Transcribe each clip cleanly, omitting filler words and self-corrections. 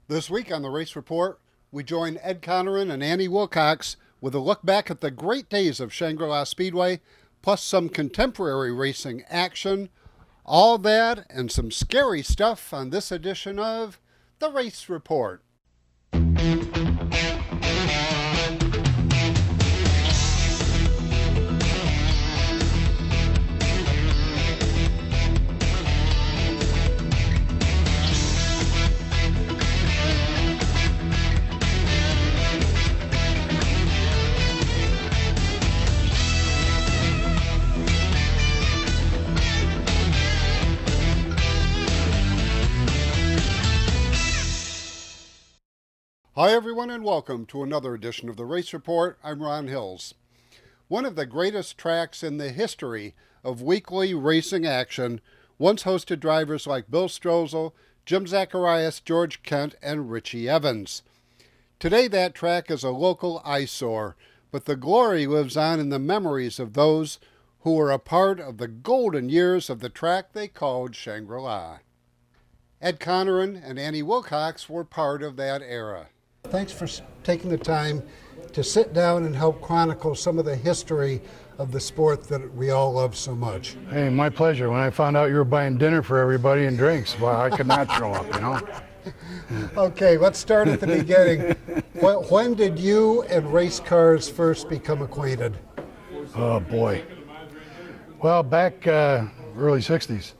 This week on the Race Report, we join Ed Coneran and Annie Wilcox with a look back at the great days of Shangri-La Speedway, plus some contemporary racing action. All that and some scary stuff on this edition of the Race Report. Hi everyone and welcome to another edition of the Race Report. I'm Ron Hills. One of the greatest tracks in the history of weekly racing action once hosted drivers like Bill Strozel, Jim Zacharias, George Kent, and Richie Evans. Today that track is a local eyesore, but the glory lives on in the memories of those who were a part of the golden years of the track they called Shangri-La. Ed Coneran and Annie Wilcox were part of that era. Thanks for taking the time to sit down and help chronicle some of the history of the sport that we all love so much. Hey, my pleasure. When I found out you were buying dinner for everybody and drinks, well, I could not show up, you know. Okay, let's start at the beginning. When did you and race cars first become acquainted? Oh, boy. Well, back early 60s.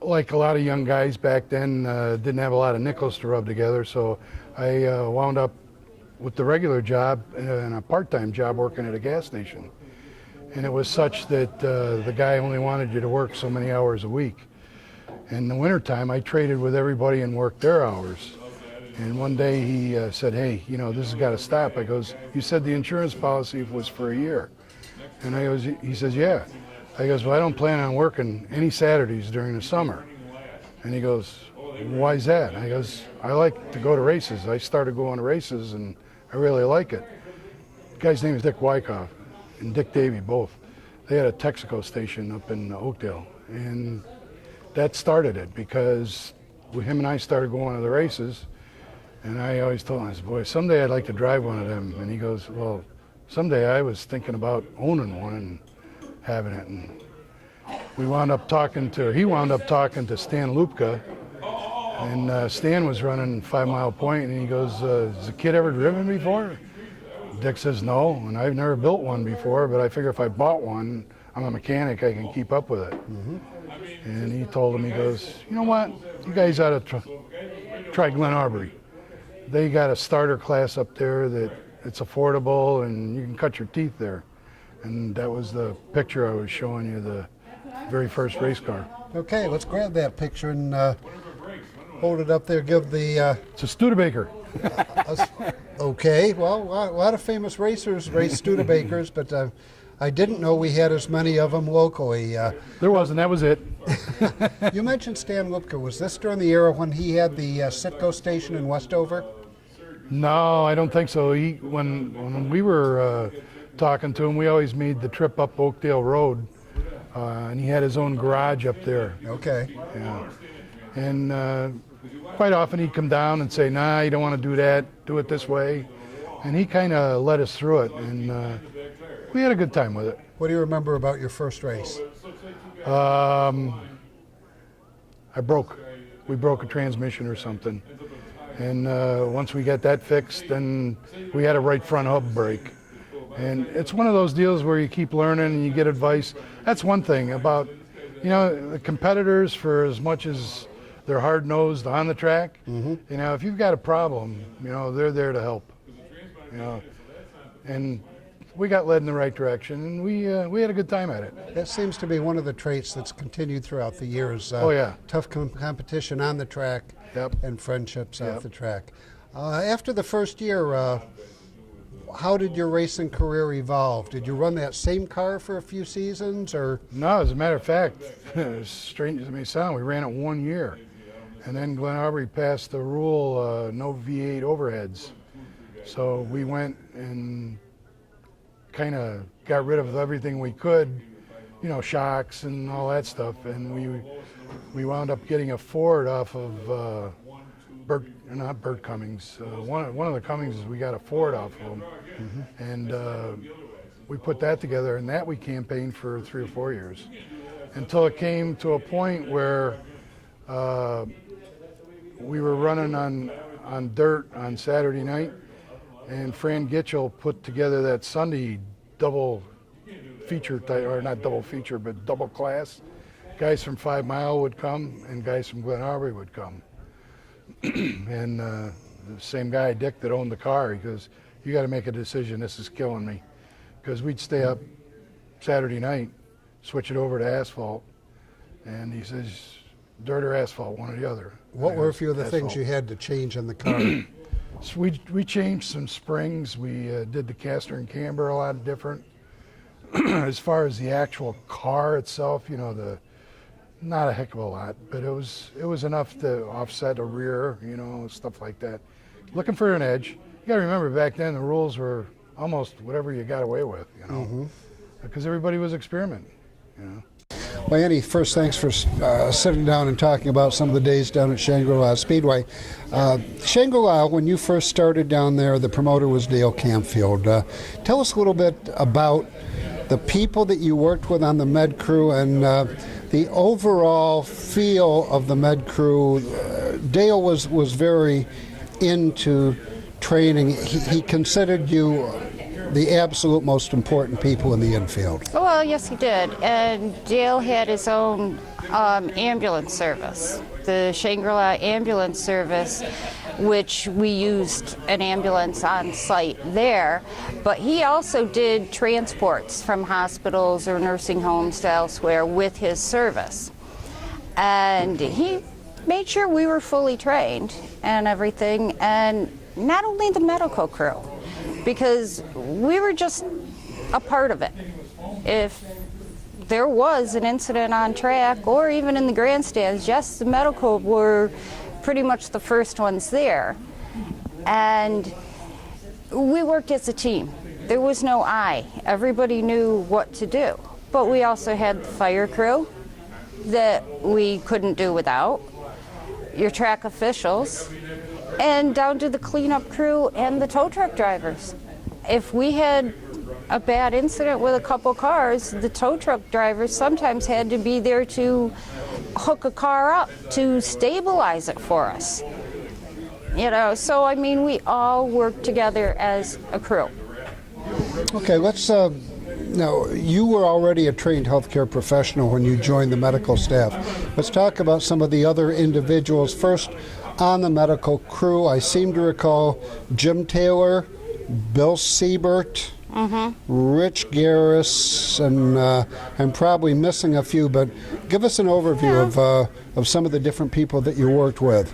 Like a lot of young guys back then, didn't have a lot of nickels to rub together, so I wound up with the regular job and a part-time job working at a gas station. And it was such that the guy only wanted you to work so many hours a week. In the wintertime, I traded with everybody and worked their hours. And one day he said, hey, you know, this has got to stop. I goes, you said the insurance policy was for a year. And he says, yeah. I goes, well, I don't plan on working any Saturdays during the summer. And he goes, why is that? I goes, I like to go to races. I started going to races and I really like it. The guy's name is Dick Wyckoff and Dick Davey both. They had a Texaco station up in Oakdale. And that started it because him and I started going to the races. And I always told him, I said, boy, someday I'd like to drive one of them. And he goes, well, someday I was thinking about owning one and having it. And he wound up talking to Stan Lupka, and Stan was running 5 Mile Point, and he goes, has the kid ever driven before? Dick says no, and I've never built one before, but I figure if I bought one, I'm a mechanic, I can keep up with it. Mm-hmm. And he told him, he goes, you know what, you guys ought to try Glen Arbor. They got a starter class up there that it's affordable and you can cut your teeth there. And that was the picture I was showing you, the very first race car. Okay, let's grab that picture and hold it up there. Give the... It's a Studebaker. Okay, well, a lot of famous racers race Studebakers, but I didn't know we had as many of them locally. There wasn't, that was it. You mentioned Stan Lupka. Was this during the era when he had the Citgo station in Westover? No, I don't think so. When we were talking to him, we always made the trip up Oakdale Road, and he had his own garage up there. Okay. Yeah. And quite often he'd come down and say, nah, you don't want to do that, do it this way. And he kind of led us through it, and we had a good time with it. What do you remember about your first race? We broke a transmission or something. And once we got that fixed, then we had a right front hub break. And it's one of those deals where you keep learning and you get advice. That's one thing about, you know, the competitors, for as much as they're hard-nosed on the track, you know, if you've got a problem, you know, they're there to help. You know, and we got led in the right direction, and we had a good time at it. That seems to be one of the traits that's continued throughout the years. Oh, yeah. Tough competition on the track. Yep. And friendships off the track. After the first year, how did your racing career evolve? Did you run that same car for a few seasons, or? No, as a matter of fact, as strange as it may sound, we ran it 1 year. And then Glen Arbor passed the rule, no V8 overheads. So we went and kind of got rid of everything we could, you know, shocks and all that stuff. And we wound up getting a Ford off of not Bert Cummings. One of the Cummingses, we got a Ford off of him, and we put that together, and that we campaigned for 3 or 4 years, until it came to a point where we were running on dirt on Saturday night, and Fran Gitchell put together that Sunday double feature, or not double feature, but double class. Guys from 5 Mile would come, and guys from Glen Arbor would come. And the same guy, Dick, that owned the car, he goes, "You got to make a decision. This is killing me." Because we'd stay up Saturday night, switch it over to asphalt, and he says, "Dirt or asphalt, one or the other." What were a few of the Asphalt. things you had to change in the car? So we changed some springs. We did the caster and camber a lot different. As far as the actual car itself, not a heck of a lot, but it was enough to offset a rear, stuff like that. Looking for an edge. You got to remember, back then the rules were almost whatever you got away with, because everybody was experimenting, Well, Annie, first, thanks for sitting down and talking about some of the days down at Shangri-La Speedway. Shangri-La, when you first started down there, the promoter was Dale Campfield. Tell us a little bit about the people that you worked with on the med crew and the overall feel of the med crew. Dale was very into training. He considered you the absolute most important people in the infield. Well, yes, he did. And Dale had his own ambulance service, the Shangri-La ambulance service, which we used an ambulance on site there. But he also did transports from hospitals or nursing homes to elsewhere with his service. And he made sure we were fully trained and everything, and not only the medical crew, because we were just a part of it. If there was an incident on track or even in the grandstands, yes, the medical were pretty much the first ones there. And we worked as a team. There was no I. Everybody knew what to do. But we also had the fire crew that we couldn't do without, your track officials, and down to the cleanup crew and the tow truck drivers. If we had a bad incident with a couple cars, the tow truck drivers sometimes had to be there to hook a car up, to stabilize it for us. So I mean, we all work together as a crew. Okay, let's, now you were already a trained healthcare professional when you joined the medical staff. Let's talk about some of the other individuals. First, on the medical crew, I seem to recall Jim Taylor, Bill Siebert, Rich Garris, and I'm probably missing a few, but give us an overview of some of the different people that you worked with.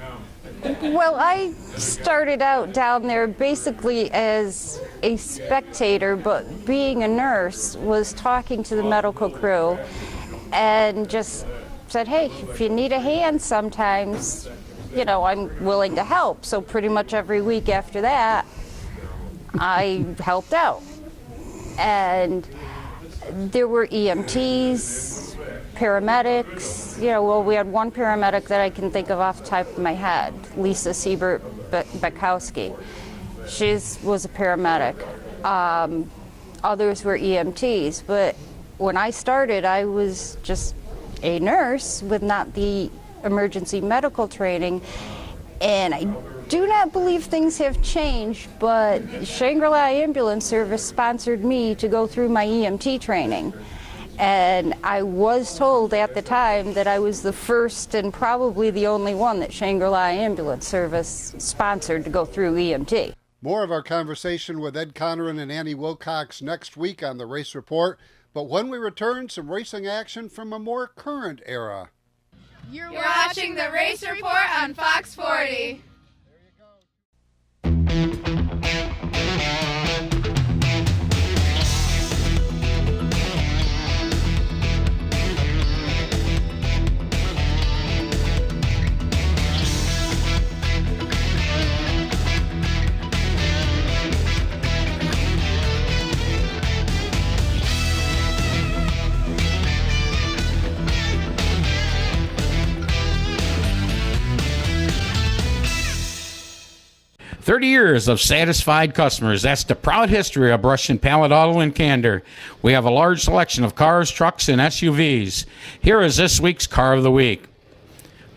Well, I started out down there basically as a spectator, but being a nurse was talking to the medical crew and just said, hey, if you need a hand sometimes, I'm willing to help. So pretty much every week after that, I helped out. And there were EMTs, paramedics. We had one paramedic that I can think of off the top of my head, Lisa Siebert Bekowski. She was a paramedic. Others were EMTs. But when I started, I was just a nurse with not the emergency medical training. And I do not believe things have changed, but Shangri-La Ambulance Service sponsored me to go through my EMT training. And I was told at the time that I was the first and probably the only one that Shangri-La Ambulance Service sponsored to go through EMT. More of our conversation with Ed Coneran and Annie Wilcox next week on the Race Report. But when we return, some racing action from a more current era. You're watching the Race Report on Fox 40. 30 years of satisfied customers. That's the proud history of Brush and Pallet Auto in Candor. We have a large selection of cars, trucks, and SUVs. Here is this week's Car of the Week.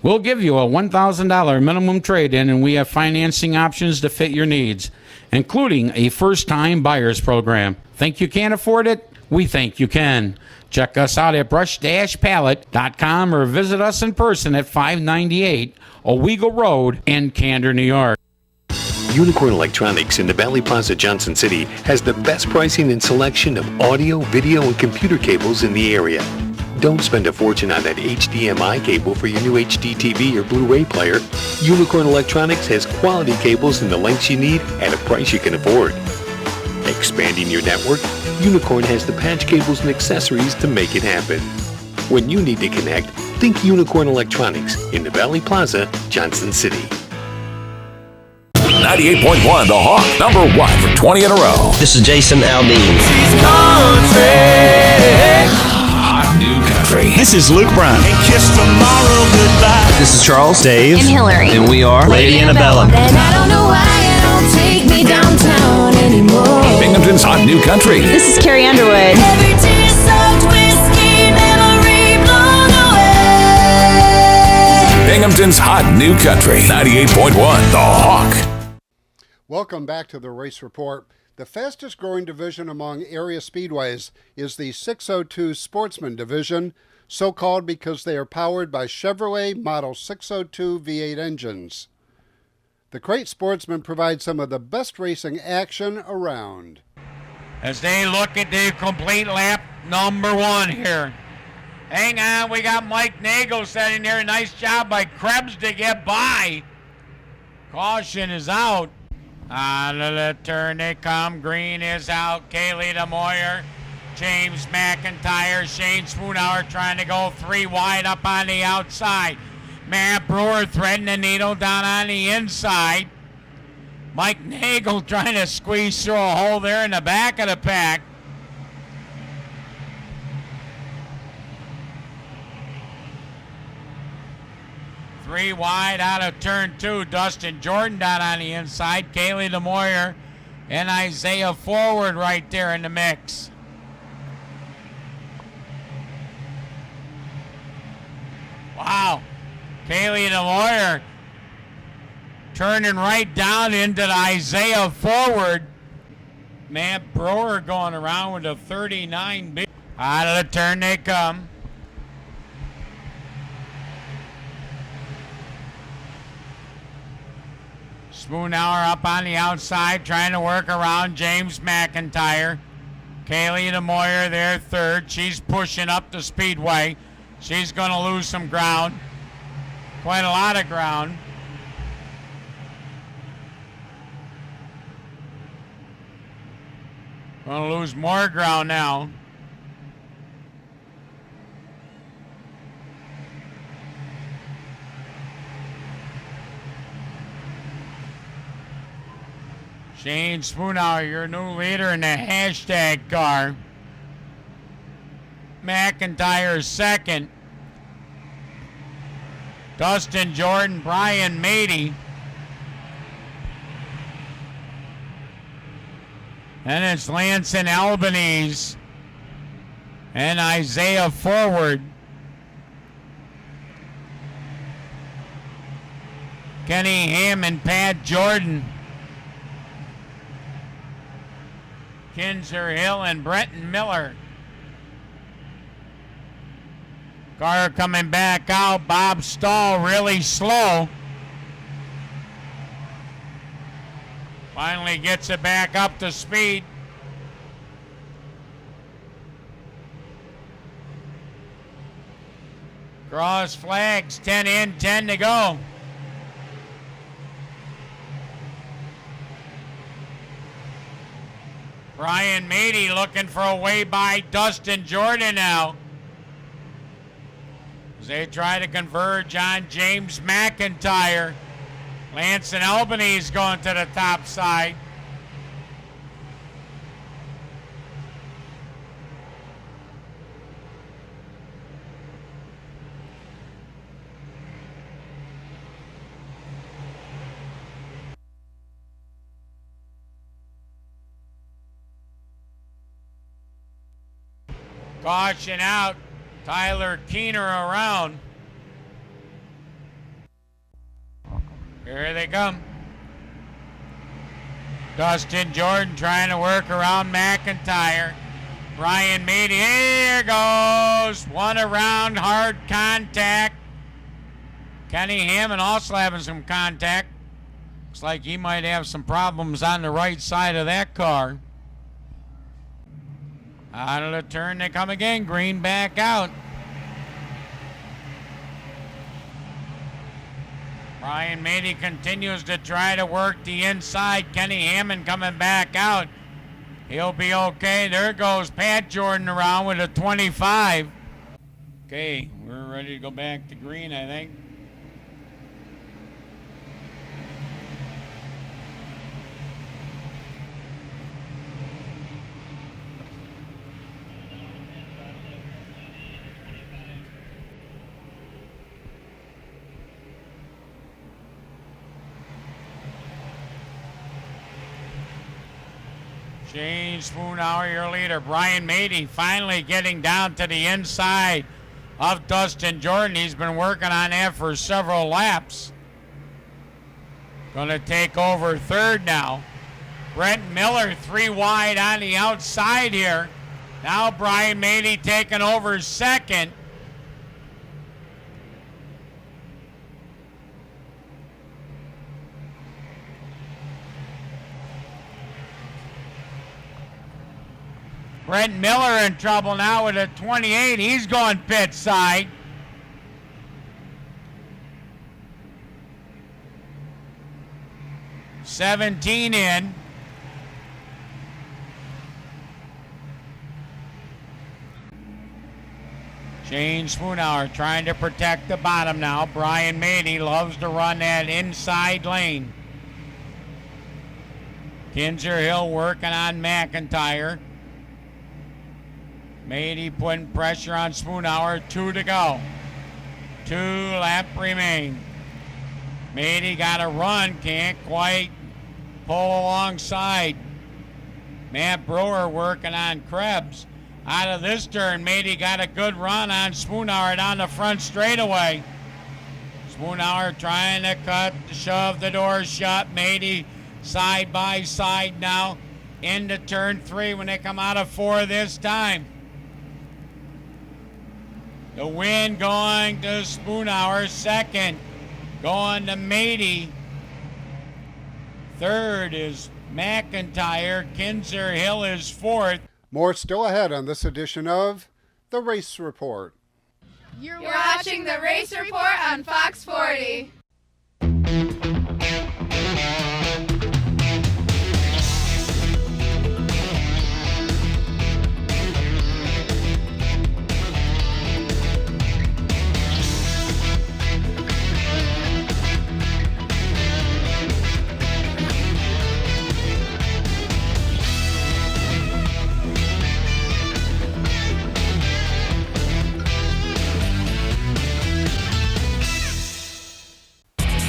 We'll give you a $1,000 minimum trade-in, and we have financing options to fit your needs, including a first-time buyers program. Think you can't afford it? We think you can. Check us out at brush-pallet.com or visit us in person at 598 Owego Road in Candor, New York. Unicorn Electronics in the Valley Plaza, Johnson City has the best pricing and selection of audio, video, and computer cables in the area. Don't spend a fortune on that HDMI cable for your new HD TV or Blu-ray player. Unicorn Electronics has quality cables in the lengths you need at a price you can afford. Expanding your network, Unicorn has the patch cables and accessories to make it happen. When you need to connect, think Unicorn Electronics in the Valley Plaza, Johnson City. 98.1 The Hawk, number 1 for 20 in a row. This is Jason Aldean. Hot new country. This is Luke Brown. And kiss tomorrow goodbye. This is Charles, Dave, and Hillary. and we are Lady Annabella. And I don't know why you don't take me downtown anymore. Binghamton's Hot New Country. This is Carrie Underwood. Every tear sucked whiskey memory blown away. Binghamton's Hot New Country. 98.1 The Hawk. Welcome back to the Race Report. The fastest growing division among area speedways is the 602 Sportsman Division, so called because they are powered by Chevrolet Model 602 V8 engines. The Crate Sportsman provides some of the best racing action around. As they look at the complete lap number 1 here. Hang on, we got Mike Nagel setting there. Nice job by Krebs to get by. Caution is out. On the turn they come. Green is out. Kaylee DeMoyer. James McIntyre. Shane Spoonhour trying to go 3 wide up on the outside. Matt Brewer threading the needle down on the inside. Mike Nagel trying to squeeze through a hole there in the back of the pack. Three wide out of turn 2. Dustin Jordan down on the inside. Kaylee DeMoyer and Isaiah Forward right there in the mix. Wow. Kaylee DeMoyer turning right down into the Isaiah Forward. Matt Brewer going around with a 39 big. Out of the turn they come. Spoonhour up on the outside trying to work around James McIntyre. Kaylee DeMoyer there third. She's pushing up the speedway. She's going to lose some ground. Quite a lot of ground. Going to lose more ground now. Shane Spoonhour, your new leader in the hashtag car. McIntyre second. Dustin Jordan, Brian Mady. And it's Lanson Albanese and Isaiah Forward. Kenny Hammond, Pat Jordan. Kinzer Hill and Brenton Miller. Car coming back out. Bob Stahl really slow. Finally gets it back up to speed. Cross flags, 10 in, 10 to go. Brian Mady looking for a way by Dustin Jordan now. As they try to converge on James McIntyre. Lanson Albanese going to the top side. Caution out. Tyler Keener around. Here they come. Dustin Jordan trying to work around McIntyre. Brian Meade, here goes. One around, hard contact. Kenny Hammond also having some contact. Looks like he might have some problems on the right side of that car. Out of the turn they come again. Green back out. Brian Meade continues to try to work the inside. Kenny Hammond coming back out. He'll be okay. There goes Pat Jordan around with a 25. Okay, we're ready to go back to green, I think. Shane Spoonhour, your leader. Brian Meade finally getting down to the inside of Dustin Jordan. He's been working on that for several laps. Going to take over third now. Brent Miller 3 wide on the outside here. Now Brian Meade taking over second. Brent Miller in trouble now with a 28. He's going pit side. $17 in. Shane Spoonhour trying to protect the bottom now. Brian Meade loves to run that inside lane. Kinzer Hill working on McIntyre. Meade putting pressure on Spoonhour. 2 to go. 2 lap remain. Meade got a run. Can't quite pull alongside. Matt Brewer working on Krebs. Out of this turn, Meade got a good run on Spoonhour down the front straightaway. Spoonhour trying to shove the doors shut. Meade side by side now into turn 3 when they come out of 4 this time. The win going to Spoonhour. Second going to Meade. Third is McIntyre. Kinzer Hill is fourth. More still ahead on this edition of The Race Report. You're watching the Race Report on Fox 40.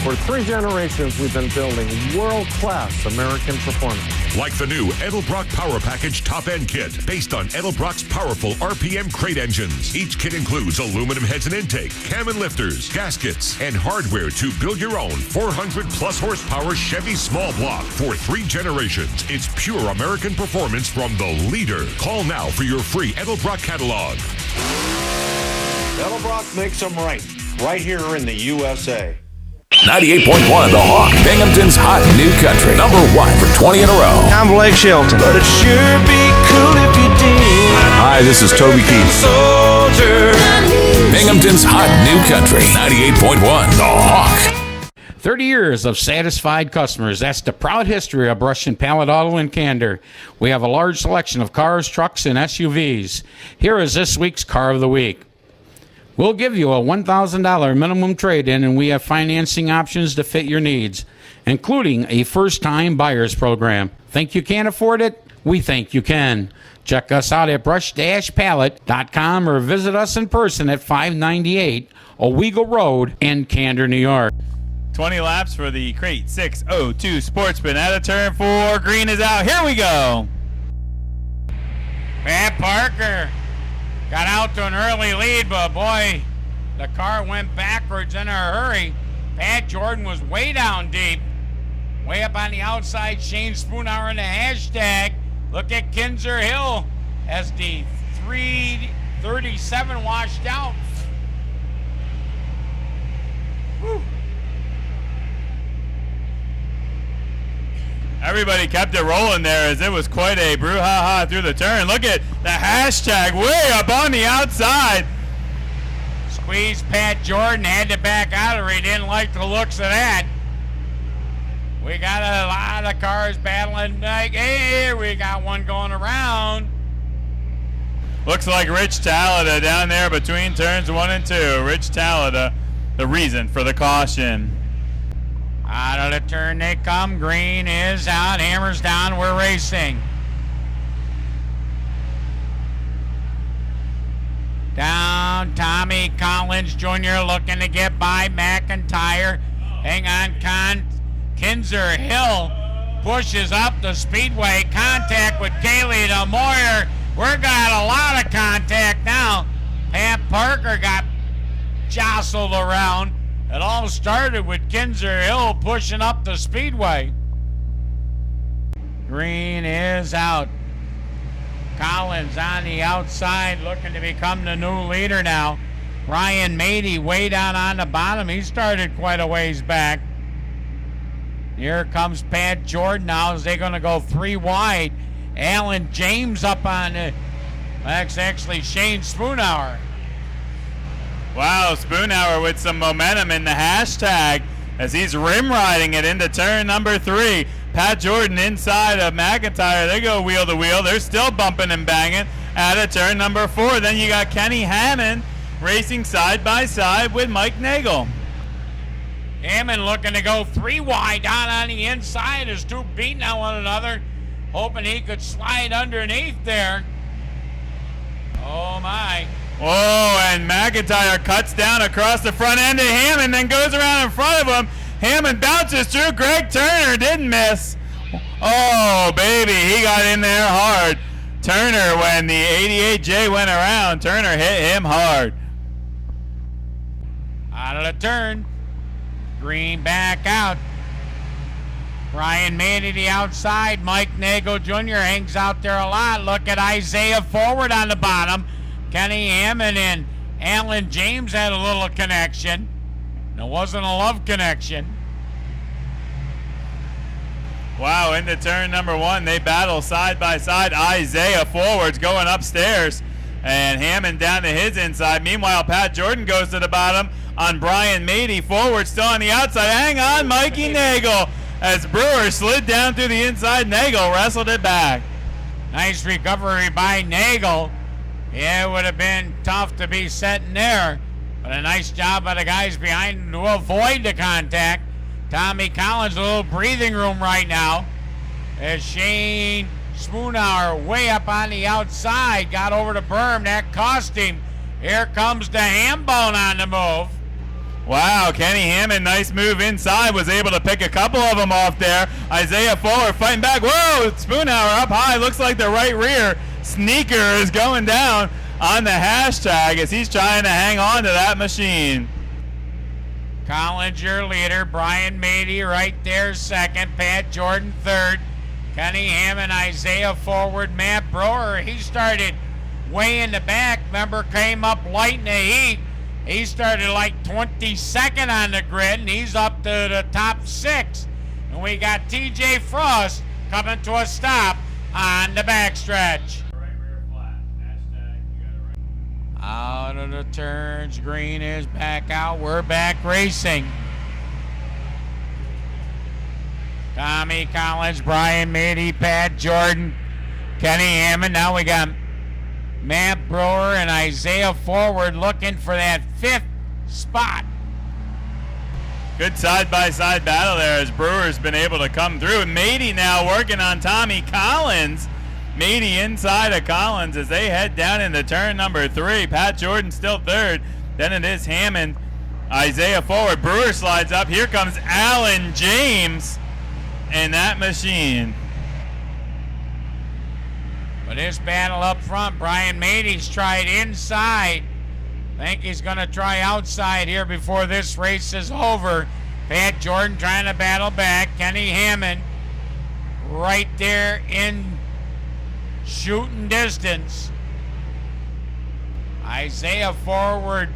For 3 generations, we've been building world-class American performance. Like the new Edelbrock Power Package Top End Kit, based on Edelbrock's powerful RPM crate engines. Each kit includes aluminum heads and intake, cam and lifters, gaskets, and hardware to build your own 400-plus horsepower Chevy small block. For 3 generations, it's pure American performance from the leader. Call now for your free Edelbrock catalog. Edelbrock makes them right here in the USA. 98.1 The Hawk, Binghamton's hot new country. Number 1 for 20 in a row. I'm Blake Shelton. But it sure be cool if you did. Hi, this is Toby Keith. Soldier. Binghamton's hot new country. 98.1 The Hawk. 30 years of satisfied customers. That's the proud history of Brush and Pallet Auto in Candor. We have a large selection of cars, trucks, and SUVs. Here is this week's Car of the Week. We'll give you a $1,000 minimum trade-in, and we have financing options to fit your needs, including a first-time buyers program. Think you can't afford it? We think you can. Check us out at brush-pallet.com or visit us in person at 598 Owego Road in Candor, New York. 20 laps for the Crate 602 Sportsman. Out of turn 4, green is out. Here we go. Pat Parker got out to an early lead, but boy, the car went backwards in a hurry. Pat Jordan was way down deep. Way up on the outside, Shane Spoonhour in the hashtag. Look at Kinzer Hill as the 337 washed out. Whew. Everybody kept it rolling there as it was quite a brouhaha through the turn. Look at the hashtag way up on the outside. Squeezed Pat Jordan, had to back out or he didn't like the looks of that. We got a lot of cars battling. Like, hey, we got one going around. Looks like Rich Talada down there between turns 1 and 2. Rich Talada, the reason for the caution. Out of the turn they come. Green is out. Hammers down. We're racing. Down. Tommy Collins Jr. looking to get by McIntyre. Hang on, Kinzer Hill pushes up the speedway. Contact with Kaylee DeMoyer. We're got a lot of contact now. Pat Parker got jostled around. It all started with Kinzer Hill pushing up the speedway. Green is out. Collins on the outside looking to become the new leader now. Ryan Mady way down on the bottom. He started quite a ways back. Here comes Pat Jordan now as they're going to go 3 wide. Alan James up on it. That's actually Shane Spoonhour. Wow, Spoonhour with some momentum in the hashtag as he's rim riding it into turn number 3. Pat Jordan inside of McIntyre. They go wheel to wheel. They're still bumping and banging out of turn number 4. Then you got Kenny Hammond racing side by side with Mike Nagel. Hammond looking to go 3 wide down on the inside as two beating on one another, hoping he could slide underneath there. Oh my. Oh, and McIntyre cuts down across the front end of Hammond, then goes around in front of him. Hammond bounces through. Greg Turner didn't miss. Oh, baby, he got in there hard. Turner, when the 88J went around, Turner hit him hard. Out of the turn. Green back out. Brian Manny the outside. Mike Nagel Jr. hangs out there a lot. Look at Isaiah forward on the bottom. Kenny Hammond and Alan James had a little connection. It wasn't a love connection. Wow, into turn number 1. They battle side by side. Isaiah forwards going upstairs. And Hammond down to his inside. Meanwhile, Pat Jordan goes to the bottom on Brian Mady. Forward still on the outside. Hang on, Mikey Nagel. As Brewer slid down through the inside, Nagel wrestled it back. Nice recovery by Nagel. Yeah, it would have been tough to be sitting there. But a nice job by the guys behind him to avoid the contact. Tommy Collins, a little breathing room right now. As Shane Spoonhour way up on the outside, got over the berm. That cost him. Here comes the Hambone on the move. Wow, Kenny Hammond, nice move inside, was able to pick a couple of them off there. Isaiah forward, fighting back. Whoa, Spoonhour up high, looks like the right rear sneaker is going down on the hashtag as he's trying to hang on to that machine. Collins, your leader. Brian Mady right there second. Pat Jordan third. Kenny Hammond, Isaiah forward. Matt Brewer, he started way in the back. Remember, came up light in the heat. He started like 22nd on the grid, and he's up to the top 6. And we got TJ Frost coming to a stop on the backstretch. Out of the turns, Green is back out. We're back racing. Tommy Collins, Brian Mady, Pat Jordan, Kenny Hammond. Now we got Matt Brewer and Isaiah forward looking for that 5th spot. Good side-by-side battle there as Brewer's been able to come through. Mady now working on Tommy Collins. Mady inside of Collins as they head down into turn number 3. Pat Jordan still third. Then it is Hammond. Isaiah forward. Brewer slides up. Here comes Alan James in that machine. But his battle up front, Brian Mady's tried inside. Think he's going to try outside here before this race is over. Pat Jordan trying to battle back. Kenny Hammond right there in shooting distance. Isaiah forward,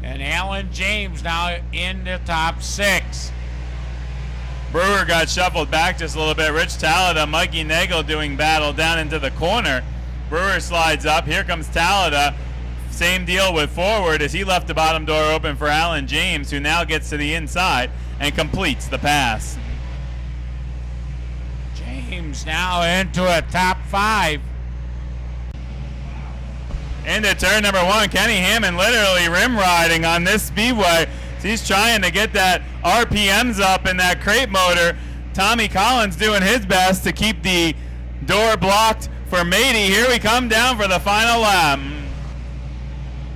and Alan James now in the top 6. Brewer got shuffled back just a little bit. Rich Talada, Mikey Nagel doing battle down into the corner. Brewer slides up. Here comes Talada. Same deal with forward as he left the bottom door open for Alan James, who now gets to the inside and completes the pass. James now into a top 5. Into turn number 1, Kenny Hammond literally rim riding on this speedway. He's trying to get that RPMs up in that crate motor. Tommy Collins doing his best to keep the door blocked for Mady. Here we come down for the final lap.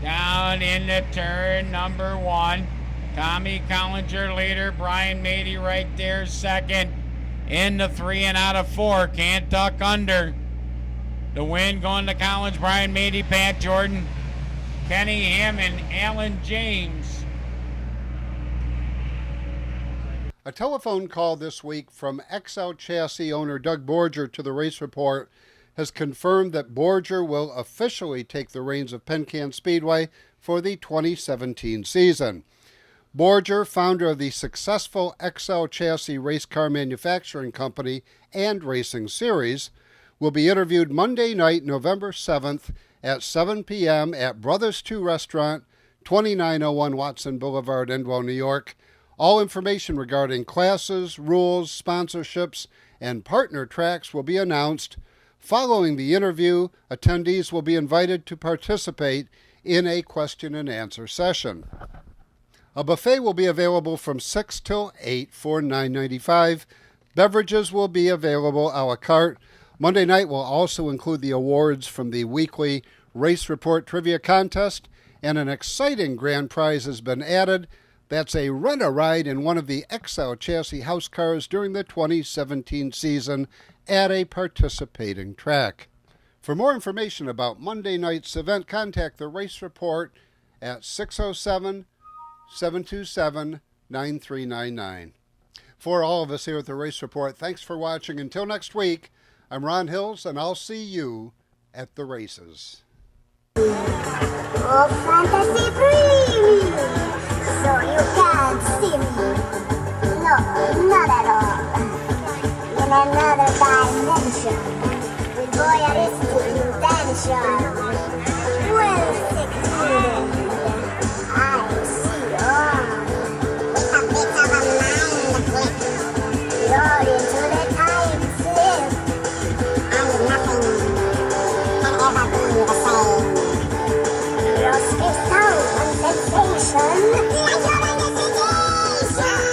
Down into turn number 1. Tommy Collinger leader, Brian Mady right there second. Into 3 and out of 4, can't duck under. The win going to Collins, Brian Mady, Pat Jordan, Kenny Hammond, Alan James. A telephone call this week from XL Chassis owner Doug Borger to the Race Report has confirmed that Borger will officially take the reins of Pencan Speedway for the 2017 season. Borger, founder of the successful XL Chassis race car manufacturing company and racing series, will be interviewed Monday night, November 7th at 7 p.m. at Brothers 2 Restaurant, 2901 Watson Boulevard, Endwell, New York. All information regarding classes, rules, sponsorships, and partner tracks will be announced. Following the interview, attendees will be invited to participate in a question and answer session. A buffet will be available from 6 till 8 for $9.95. Beverages will be available a la carte. Monday night will also include the awards from the weekly Race Report Trivia Contest, and an exciting grand prize has been added. That's a rent-a-ride in one of the XL Chassis house cars during the 2017 season at a participating track. For more information about Monday night's event, contact the Race Report at 607-727-9399. For all of us here at the Race Report, thanks for watching. Until next week, I'm Ron Hills, and I'll see you at the races. Oh, fantasy free! So you can't see me. No, not at all. In another dimension, with voyeuristic intention. Well secluded, I see all. With a bit of a mind flip. You're into the time slip. And nothing can ever be the same. Your space out on sensation. Like your investigation.